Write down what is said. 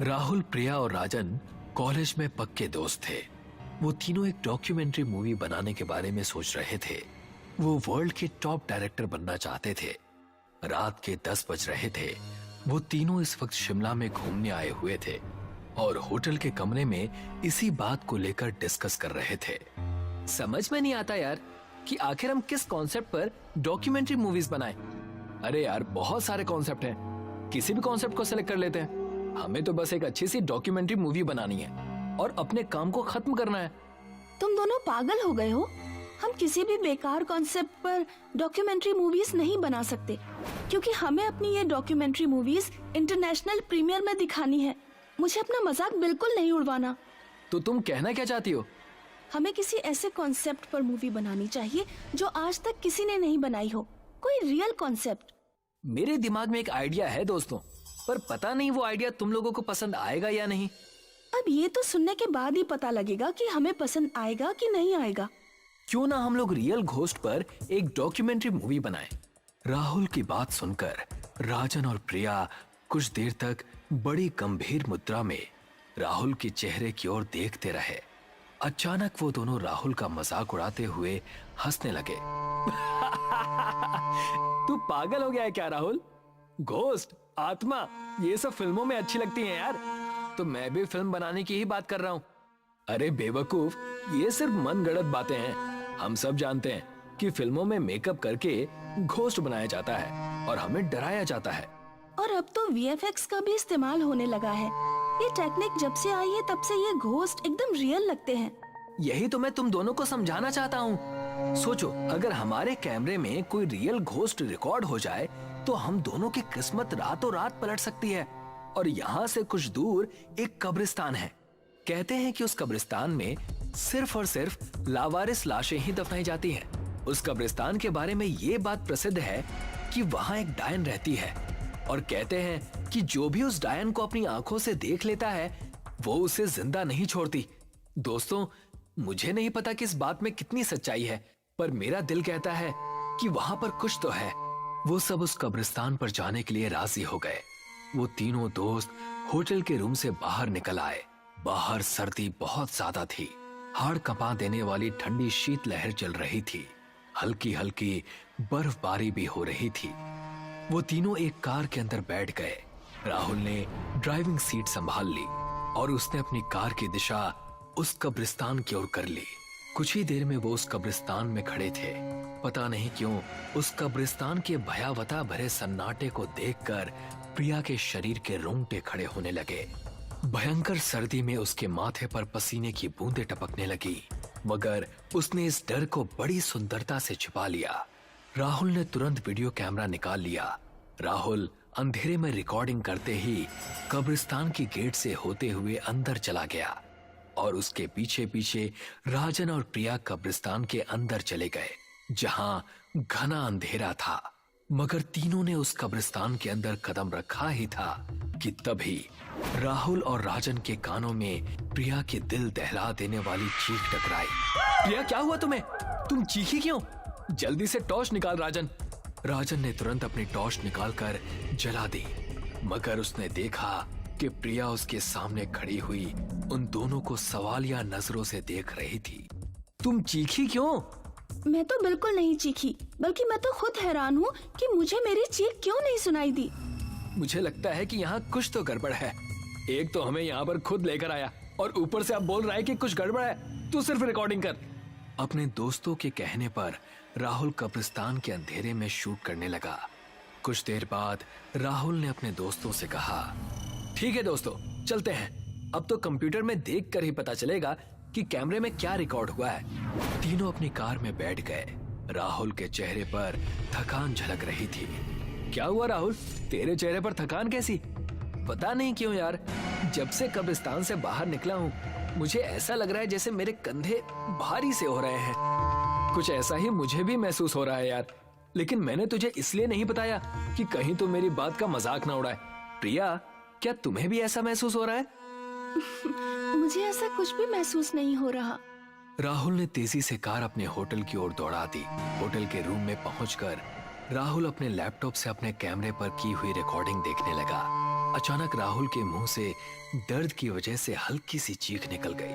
राहुल, प्रिया और राजन कॉलेज में पक्के दोस्त थे। वो तीनों एक डॉक्यूमेंट्री मूवी बनाने के बारे में सोच रहे थे। वो वर्ल्ड के टॉप डायरेक्टर बनना चाहते थे। रात के 10 बज रहे थे। वो तीनों इस वक्त शिमला में घूमने आए हुए थे और होटल के कमरे में इसी बात को लेकर डिस्कस कर रहे थे। समझ में नहीं आता यार कि आखिर हम किस कॉन्सेप्ट पर डॉक्यूमेंट्री मूवीज बनाएं। अरे यार, बहुत सारे कॉन्सेप्ट हैं, किसी भी कॉन्सेप्ट को सिलेक्ट कर लेते हैं। हमें तो बस एक अच्छी सी डॉक्यूमेंट्री मूवी बनानी है और अपने काम को खत्म करना है। तुम दोनों पागल हो गए हो। हम किसी भी बेकार कॉन्सेप्ट पर डॉक्यूमेंट्री मूवीज नहीं बना सकते, क्योंकि हमें अपनी ये डॉक्यूमेंट्री मूवीज इंटरनेशनल प्रीमियर में दिखानी है। मुझे अपना मजाक बिल्कुल नहीं उड़वाना। तो तुम कहना क्या चाहती हो? हमें किसी ऐसे कॉन्सेप्ट पर मूवी बनानी चाहिए जो आज तक किसी ने नहीं बनाई हो, कोई रियल कॉन्सेप्ट। मेरे दिमाग में एक आइडिया है दोस्तों, पर पता नहीं वो आइडिया तुम लोगों को पसंद आएगा या नहीं। अब ये तो सुनने के बाद ही पता लगेगा कि हमें पसंद आएगा कि नहीं आएगा। क्यों ना हम लोग रियल घोस्ट पर एक डॉक्यूमेंट्री मूवी बनाएं। राहुल की बात सुनकर राजन और प्रिया कुछ देर तक बड़ी गंभीर मुद्रा में राहुल के चेहरे की ओर देखते रहे। अचानक वो दोनों राहुल का मजाक उड़ाते हुए हंसने लगे। तू पागल हो गया है क्या राहुल? घोस्ट, आत्मा, ये सब फिल्मों में अच्छी लगती हैं यार। तो मैं भी फिल्म बनाने की ही बात कर रहा हूँ। अरे बेवकूफ, ये सिर्फ मनगढ़ंत बातें हैं। हम सब जानते हैं कि फिल्मों में मेकअप करके घोस्ट बनाया जाता है और हमें डराया जाता है। और अब तो VFX का भी इस्तेमाल होने लगा है। ये टेक्निक जब से आई है तब से ये घोस्ट एकदम रियल लगते हैं। यही तो मैं तुम दोनों को समझाना चाहता हूँ। सोचो, अगर हमारे कैमरे में कोई रियल घोस्ट रिकॉर्ड हो जाए तो हम दोनों की किस्मत रातों रात पलट सकती है। और यहाँ से कुछ दूर एक कब्रिस्तान है। कहते हैं कि उस कब्रिस्तान में सिर्फ और सिर्फ लावारिस लाशें ही दफनाई जाती हैं। उस कब्रिस्तान के बारे में ये बात प्रसिद्ध है कि वहाँ एक डायन रहती है और कहते हैं कि जो भी उस डायन को अपनी आंखों से देख लेता है वो उसे जिंदा नहीं छोड़ती। दोस्तों, मुझे नहीं पता कि इस बात में कितनी सच्चाई है, पर मेरा दिल कहता है कि वहाँ पर कुछ तो है। वो सब उस कब्रिस्तान पर जाने के लिए राजी हो गए। वो तीनों दोस्त होटल के रूम से बाहर निकल आए। बाहर सर्दी बहुत ज्यादा थी। हाड़ कंपा देने वाली ठंडी शीतलहर चल रही थी। हल्की हल्की बर्फबारी भी हो रही थी। वो तीनों एक कार के अंदर बैठ गए। राहुल ने ड्राइविंग सीट संभाल ली और उसने अपनी कार की दिशा उस कब्रिस्तान की ओर कर ली। कुछ ही देर में वो उस कब्रिस्तान में खड़े थे। पता नहीं क्यों उस कब्रिस्तान के भयावता भरे सन्नाटे को देखकर प्रिया के शरीर के रोंगटे खड़े होने लगे। भयंकर सर्दी में उसके माथे पर पसीने की बूंदें टपकने लगी, मगर उसने इस डर को बड़ी सुंदरता से छिपा लिया। राहुल ने तुरंत वीडियो कैमरा निकाल लिया। राहुल अंधेरे में रिकॉर्डिंग करते ही कब्रिस्तान की गेट से होते हुए अंदर चला गया और उसके पीछे पीछे राजन और प्रिया कब्रिस्तान के अंदर चले गए, जहां घना अंधेरा था। मगर तीनों ने उस कब्रिस्तान के अंदर कदम रखा ही था कि तभी राहुल और राजन के कानों में प्रिया के दिल दहला देने वाली चीख टकराई। प्रिया, क्या हुआ तुम्हें? तुम चीखी क्यों? जल्दी से टॉर्च निकाल राजन। राजन ने तुरंत अपनी टॉर्च निकालकर जला दी, मगर उसने देखा कि प्रिया उसके सामने खड़ी हुई उन दोनों को सवालिया नजरों से देख रही थी। तुम चीखी क्यों? मैं तो बिल्कुल नहीं चीखी, बल्कि मैं तो खुद हैरान हूँ कि मुझे मेरी चीख क्यों नहीं सुनाई दी। मुझे लगता है कि यहाँ कुछ तो गड़बड़ है। एक तो हमें यहाँ पर खुद लेकर आया और ऊपर से आप बोल रहा है कि कुछ गड़बड़ है। तू सिर्फ रिकॉर्डिंग कर। अपने दोस्तों के कहने पर राहुल कब्रिस्तान के अंधेरे में शूट करने लगा। कुछ देर बाद राहुल ने अपने दोस्तों से कहा, ठीक है दोस्तों, चलते हैं। अब तो कंप्यूटर में देख कर ही पता चलेगा कि कैमरे में क्या रिकॉर्ड हुआ है। तीनों अपनी कार में बैठ गए। राहुल के चेहरे पर थकान झलक रही थी। क्या हुआ राहुल, तेरे चेहरे पर थकान कैसी? पता नहीं क्यों यार, जब से कब्रिस्तान से बाहर निकला हूँ मुझे ऐसा लग रहा है जैसे मेरे कंधे भारी से हो रहे हैं। कुछ ऐसा ही मुझे भी महसूस हो रहा है यार, लेकिन मैंने तुझे इसलिए नहीं बताया कि कहीं तो मेरी बात का मजाक ना उड़ाए। प्रिया, क्या तुम्हें भी ऐसा महसूस हो रहा है? मुझे ऐसा कुछ भी महसूस नहीं हो रहा। राहुल ने तेजी से कार अपने होटल की ओर दौड़ा दी। होटल के रूम में पहुंचकर राहुल अपने लैपटॉप से अपने कैमरे पर की हुई रिकॉर्डिंग देखने लगा। अचानक राहुल के मुंह से दर्द की वजह से हल्की सी चीख निकल गई।